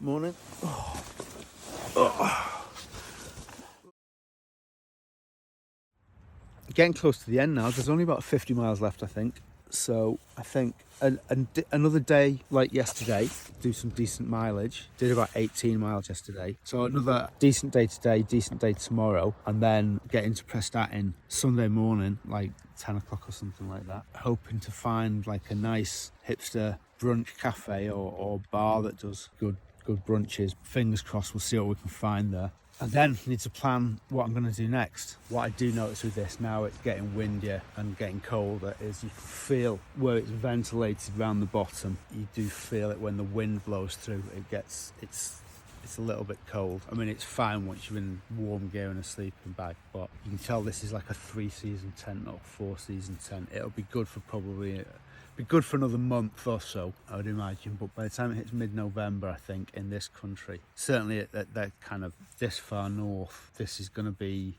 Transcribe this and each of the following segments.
Morning. Getting close to the end now. There's only about 50 miles left, I think. So I think another day like yesterday, do some decent mileage. Did about 18 miles yesterday. So another decent day today, decent day tomorrow, and then get into Prestatyn Sunday morning, like 10 o'clock or something like that. Hoping to find like a nice hipster brunch cafe or bar that does good brunches. Fingers crossed, we'll see what we can find there. And then need to plan what I'm going to do next. What I do notice with this, now it's getting windier and getting colder, is you can feel where it's ventilated around the bottom. You do feel it when the wind blows through. It's a little bit cold. I mean, it's fine once you're in warm gear and a sleeping bag, but you can tell this is like a 3-season tent or 4-season tent. It'll be good for another month or so, I would imagine, but by the time it hits mid-November, I think, in this country, certainly at that kind of this far north, this is going to be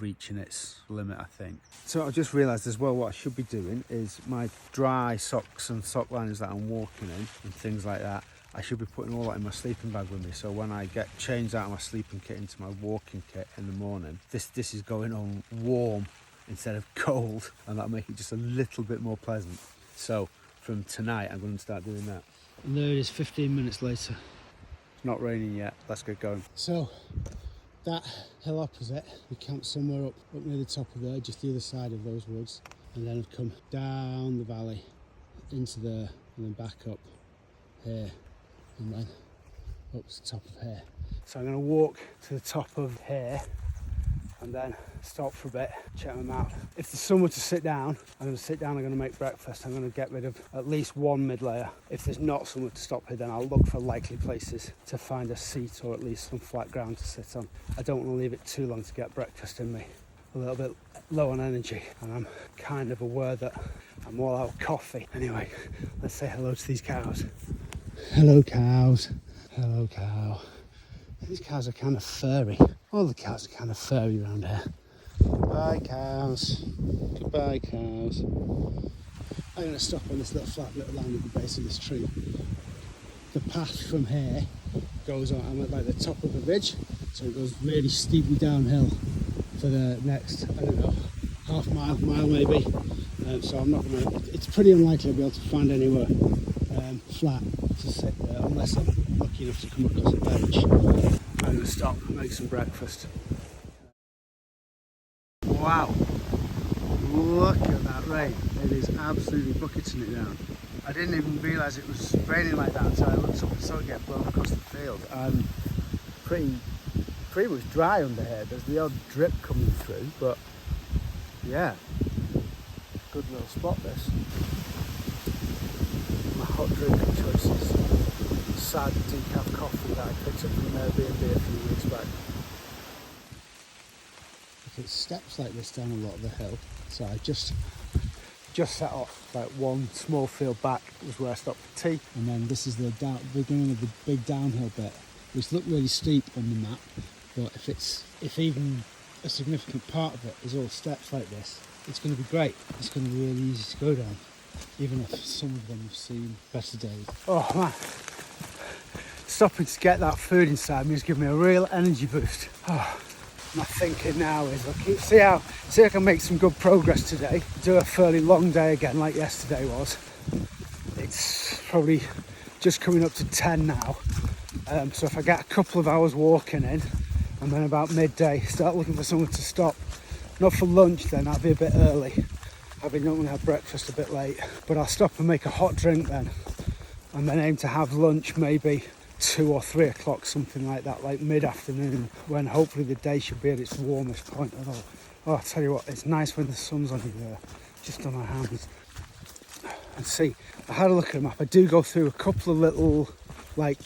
reaching its limit, I think. So I just realised as well, what I should be doing is my dry socks and sock liners that I'm walking in and things like that, I should be putting all that in my sleeping bag with me, so when I get changed out of my sleeping kit into my walking kit in the morning, this is going on warm instead of cold, and that'll make it just a little bit more pleasant. So from tonight, I'm going to start doing that. And there it is, 15 minutes later. It's not raining yet. Let's get going. So that hill opposite, we camped somewhere up near the top of there, just the other side of those woods, and then I've come down the valley into there and then back up here and then up to the top of here. So I'm going to walk to the top of here and then stop for a bit, check my map. If there's somewhere to sit down, I'm going to sit down, I'm going to make breakfast, I'm going to get rid of at least one mid-layer. If there's not somewhere to stop here, then I'll look for likely places to find a seat or at least some flat ground to sit on. I don't want to leave it too long to get breakfast in me. A little bit low on energy, and I'm kind of aware that I'm all out of coffee. Anyway, let's say hello to these cows. Hello cows. Hello cow. These cows are kind of furry. All the cows are kind of furry around here. Goodbye cows. Goodbye cows. I'm going to stop on this little flat little land at the base of this tree. The path from here goes on, I'm at like the top of a ridge, so it goes really steeply downhill for the next, I don't know, half mile maybe. So I'm not going to, it's pretty unlikely I'll be able to find anywhere flat to sit there unless I'm lucky enough to come across a bench. I'm going to stop and make some breakfast. Wow, look at that rain. It is absolutely bucketing it down. I didn't even realise it was raining like that until I looked up and saw it get blown across the field. And pretty much dry under here. There's the odd drip coming through, but yeah, good little spot this. My hot drink of choices. Sad decaf coffee that I picked up from Airbnb a few weeks back. It steps like this down a lot of the hill, so I just set off like one small field back was where I stopped for tea, and then this is the beginning of the big downhill bit, which looked really steep on the map, but if even a significant part of it is all steps like this, it's going to be great. It's going to be really easy to go down, even if some of them have seen better days. Oh man, stopping to get that food inside me has given me a real energy boost. Oh. My thinking now is I'll see if I can make some good progress today. Do a fairly long day again like yesterday was. It's probably just coming up to 10 now. So if I get a couple of hours walking in and then about midday start looking for somewhere to stop. Not for lunch then, that'd be a bit early. I've been going to have breakfast a bit late. But I'll stop and make a hot drink then. And then aim to have lunch maybe 2 or 3 o'clock, something like that, like mid-afternoon, when hopefully the day should be at its warmest point at all. Oh, I'll tell you what, it's nice when the sun's on you there, just on my hands. And see, I had a look at the map. I do go through a couple of little, like,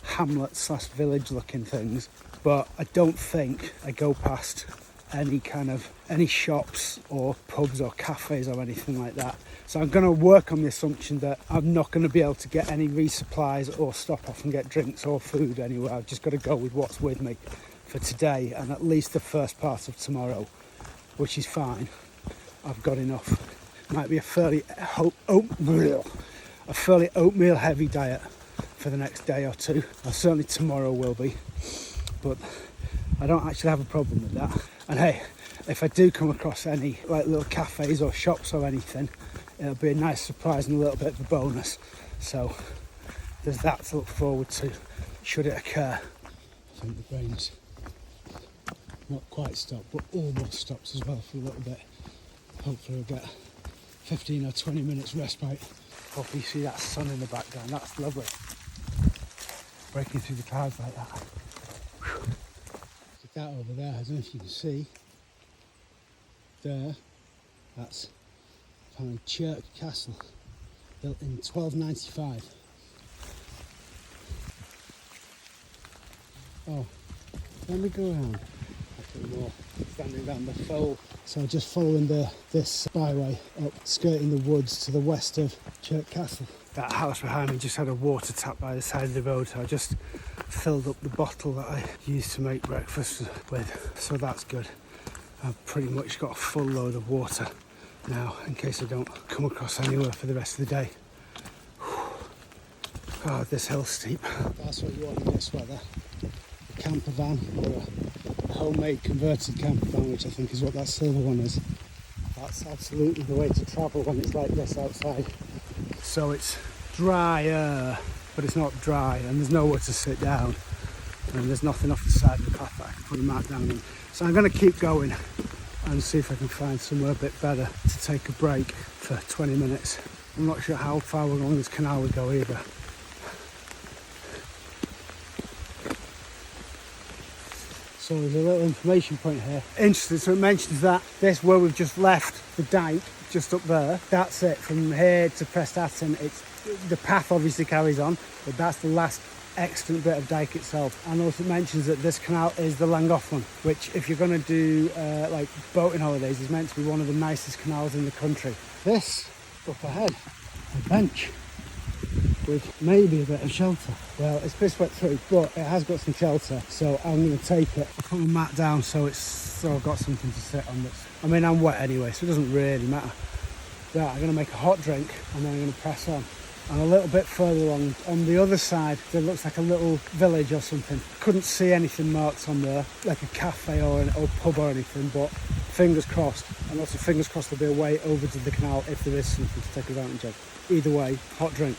hamlet/village looking things, but I don't think I go past any shops or pubs or cafes or anything like that. So I'm going to work on the assumption that I'm not going to be able to get any resupplies or stop off and get drinks or food anywhere. I've just got to go with what's with me for today and at least the first part of tomorrow, which is fine. I've got enough. Might be a fairly oatmeal heavy diet for the next day or two. Or certainly tomorrow will be. But I don't actually have a problem with that. And hey, if I do come across any like little cafes or shops or anything, it'll be a nice surprise and a little bit of a bonus. So there's that to look forward to, should it occur. I think the rain's not quite stopped, but almost stops as well for a little bit. Hopefully we'll get 15 or 20 minutes respite. Hopefully you see that sun in the background, that's lovely. Breaking through the clouds like that. Whew. Look at that over there, I don't know if you can see. There, that's apparently Church Castle, built in 1295. Oh, let me go around. More standing down the fold. So just following this byway up, skirting the woods to the west of Church Castle. That house behind me just had a water tap by the side of the road, so I just filled up the bottle that I used to make breakfast with, so that's good. I've pretty much got a full load of water now in case I don't come across anywhere for the rest of the day. God, this hill's steep. That's what you want in this weather. A camper van or a homemade converted camper van, which I think is what that silver one is. That's absolutely the way to travel when it's like this outside. So it's drier, but it's not dry, and there's nowhere to sit down, and there's nothing off the side of the path that I can put a mat down in. So I'm going to keep going and see if I can find somewhere a bit better to take a break for 20 minutes. I'm not sure how far along this canal we go either. So there's a little information point here. Interesting, so it mentions that this where we've just left the Dyke, just up there, that's it. From here to Prestatyn, it's the path obviously carries on, but that's the last extant bit of Dyke itself. And also it mentions that this canal is the Llangollen one, which if you're going to do like boating holidays is meant to be one of the nicest canals in the country. This up ahead, a bench with maybe a bit of shelter. Well, it's piss wet through, but it has got some shelter, so I'm going to take it. I'll put my mat down so I've got something to sit on. I mean, I'm wet anyway, so it doesn't really matter. Yeah, I'm going to make a hot drink and then I'm going to press on. And a little bit further along, on the other side, there looks like a little village or something. Couldn't see anything marked on there, like a cafe or pub or anything, but fingers crossed. And also fingers crossed there'll be a way over to the canal if there is something to take advantage of. Either way, hot drink.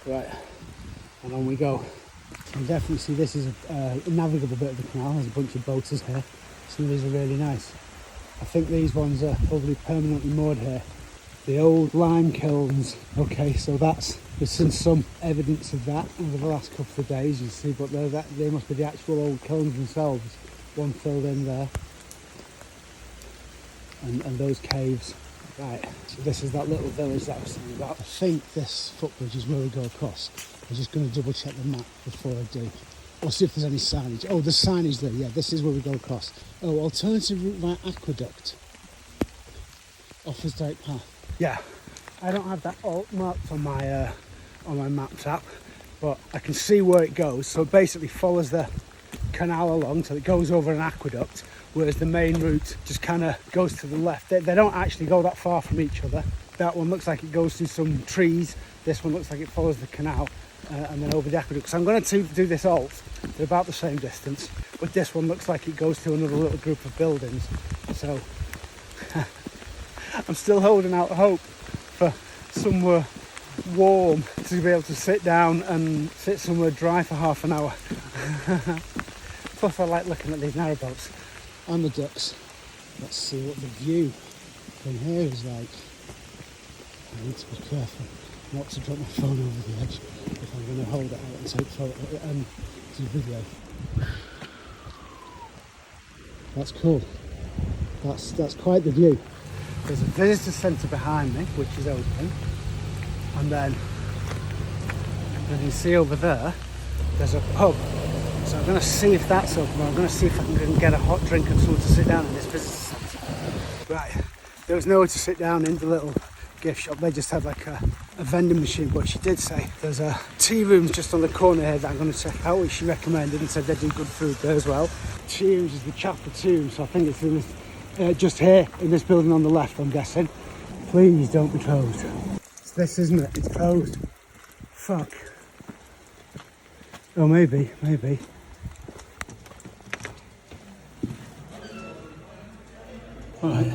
Right, and on we go. You can definitely see this is a navigable bit of the canal. There's a bunch of boaters here. Some of these are really nice. I think these ones are probably permanently moored here. The old lime kilns. Okay, so there's been some evidence of that over the last couple of days, you see, but they must be the actual old kilns themselves. One filled in there. And those caves. Right, so this is that little village that I was talking about. I think this footbridge is where we go across. I'm just going to double check the map before I do. Or see if there's any signage. Oh, there's signage there. Yeah, this is where we go across. Oh, alternative route via aqueduct. Offa's Dyke path. Yeah, I don't have that all marked on my maps app, but I can see where it goes. So it basically follows the canal along till it goes over an aqueduct, whereas the main route just kind of goes to the left. They don't actually go that far from each other. That one looks like it goes through some trees. This one looks like it follows the canal and then over the aqueduct. So I'm going to do this alt. They're about the same distance, but this one looks like it goes to another little group of buildings. So I'm still holding out hope for somewhere warm to be able to sit down and sit somewhere dry for half an hour. Plus I like looking at these narrowboats and the ducks. Let's see what the view from here is like. I need to be careful not to drop my phone over the edge if I'm going to hold it out and take photo and do video. That's cool. That's quite the view. There's a visitor centre behind me which is open, and then as you see over there's a pub. So I'm going to see if that's open. I'm going to see if I can get a hot drink and somewhere to sit down in this visitor centre. Right, there was nowhere to sit down in the little gift shop. They just had like a vending machine, but she did say there's a tea room just on the corner here that I'm going to check out, which she recommended and said they do good food there as well. Tea rooms is the chapel tea room, so I think it's in this, just here in this building on the left, I'm guessing. Please don't be closed. It's this, isn't it? It's closed. Fuck. Oh, maybe. Alright.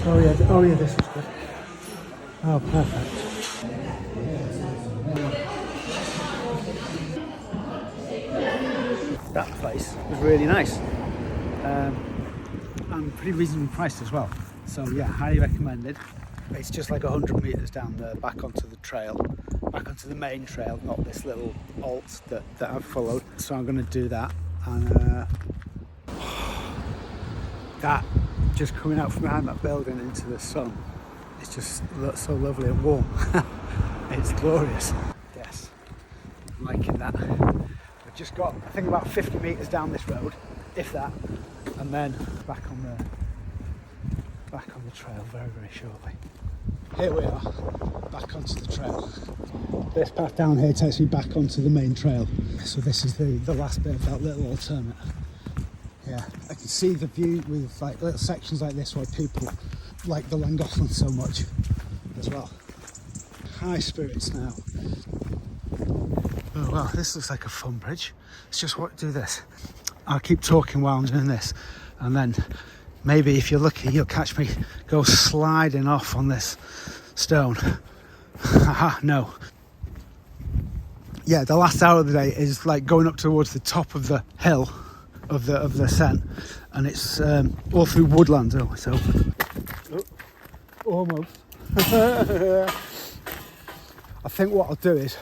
Oh yeah, this is good. Oh, perfect. That place was really nice. And pretty reasonably priced as well. So yeah, highly recommended. It's just like 100 metres down there, back onto the trail, back onto the main trail, not this little alt that I've followed. So I'm going to do that, and that just coming out from behind that building into the sun, it's just so lovely and warm. It's glorious. Yes, I'm liking that. I've just got, I think, about 50 metres down this road, if that, and then back on the trail very shortly. Here we are, back onto the trail. This path down here takes me back onto the main trail. So this is the last bit of that little alternate. Yeah, I can see the view with like little sections like this where people like the Llangollen so much as well. High spirits now. Oh wow, this looks like a fun bridge. Let's just do this. I'll keep talking while I'm doing this, and then maybe if you're lucky you'll catch me go sliding off on this stone. Haha, no. Yeah, the last hour of the day is like going up towards the top of the hill of the ascent, and it's all through woodland. Almost. I think what I'll do is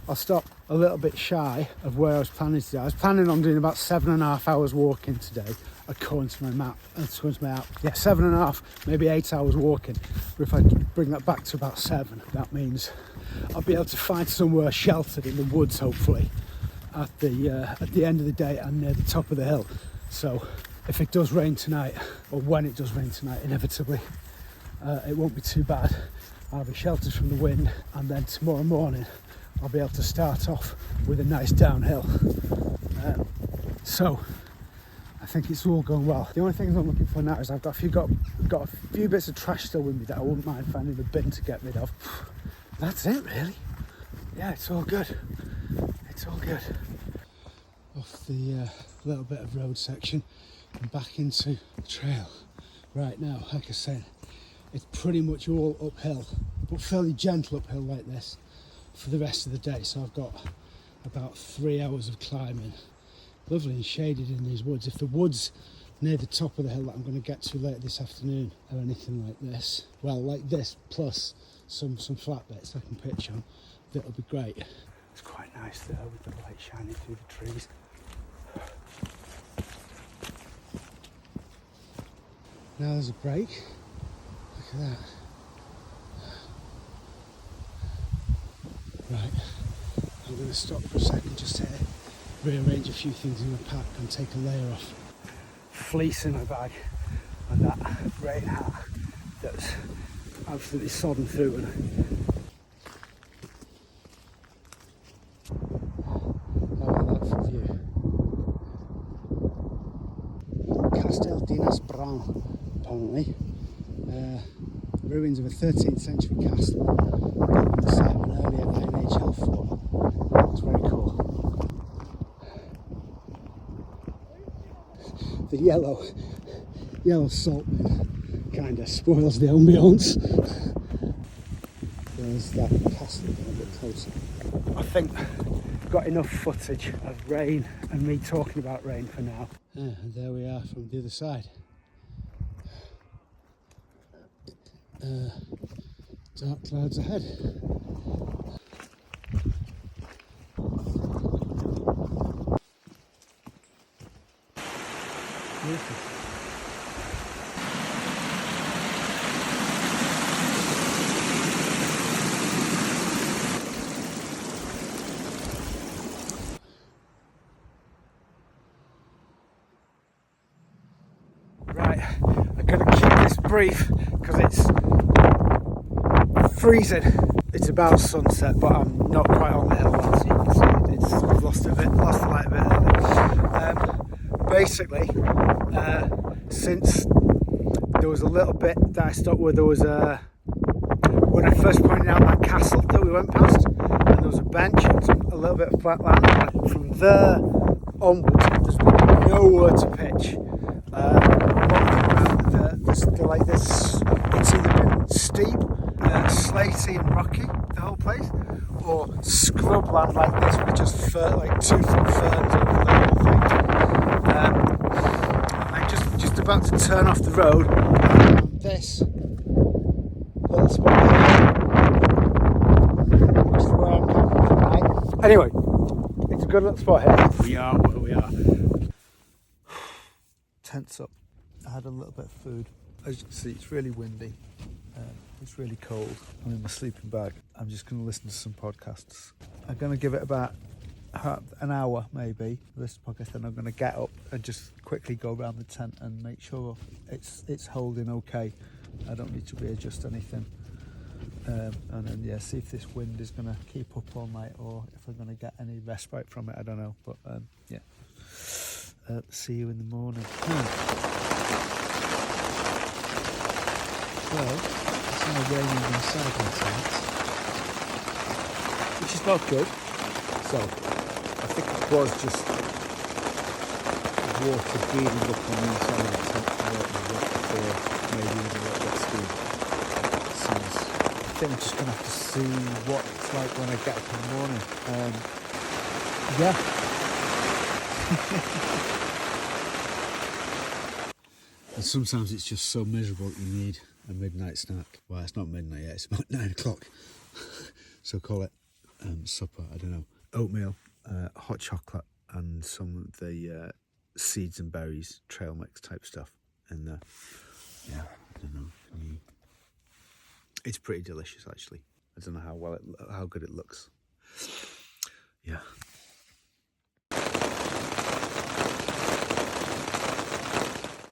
I'll stop a little bit shy of where I was planning to do. I was planning on doing about 7.5 hours walking today, according to my map. Yeah, 7.5, maybe 8 hours walking. But if I bring that back to about 7, that means I'll be able to find somewhere sheltered in the woods, hopefully, at the end of the day and near the top of the hill. So if it does rain tonight, or when it does rain tonight, inevitably, it won't be too bad. I'll be sheltered from the wind, and then tomorrow morning I'll be able to start off with a nice downhill. So I think it's all going well. The only things I'm looking for now is I've got a few bits of trash still with me that I wouldn't mind finding a bin to get rid of. That's it, really. Yeah, it's all good. It's all good. Off the little bit of road section and back into the trail. Right now, like I said, it's pretty much all uphill, but fairly gentle uphill like this for the rest of the day. So I've got about 3 hours of climbing. Lovely and shaded in these woods. If the woods near the top of the hill that I'm going to get to later this afternoon are anything like this, well, like this plus some flat bits I can pitch on, that'll be great. It's quite nice there with the light shining through the trees. Now there's a break. Look at that. Right, I'm going to stop for a second just to rearrange a few things in my pack and take a layer off. Fleece in my bag and that rain hat that's absolutely sodden through. And how about that for view? Castel Dinas Brown, apparently. Ruins of a 13th century castle built on the site of an earlier Iron Age hill fort. It's very cool. The yellow salt bin kind of spoils the ambience. There's that castle a bit closer. I think I've got enough footage of rain and me talking about rain for now. And there we are from the other side. Dark clouds ahead. Beautiful. Right, I'm going to keep this brief because it's freezing. It's about sunset, but I'm not quite on the hill yet, so you can see I've lost the light a bit. Basically, since the there was a little bit that I stopped with. There was when I first pointed out that castle that we went past, and there was a bench and a little bit of flat land. And from there onwards, there's been nowhere to pitch. They're like this. It's either been steep, slaty and rocky, the whole place, or scrubland like this with just 2-foot ferns over the whole thing. And I'm just about to turn off the road. And this little spot here, which is where I'm camping for the night. Anyway, it's a good little spot here. We are where we are. Tents up. I had a little bit of food. As you can see, it's really windy. It's really cold. I'm in my sleeping bag. I'm just going to listen to some podcasts. I'm going to give it about an hour maybe, this podcast, then I'm going to get up and just quickly go around the tent and make sure it's holding okay. I don't need to readjust anything. And then see if this wind is going to keep up all night or if I'm going to get any respite from it. I don't know, but see you in the morning. Well, it's now raining inside my tent, which is not good. So, I think it was just water beading up on the inside of the tent before maybe with a little bit of steam. So, I think I'm just going to have to see what it's like when I get up in the morning. And sometimes it's just so miserable that you need a midnight snack. Well, it's not midnight yet, it's about 9 o'clock. So call it supper, I don't know. Oatmeal, hot chocolate, and some of the seeds and berries, trail mix type stuff. And I don't know. It's pretty delicious actually. I don't know how good it looks.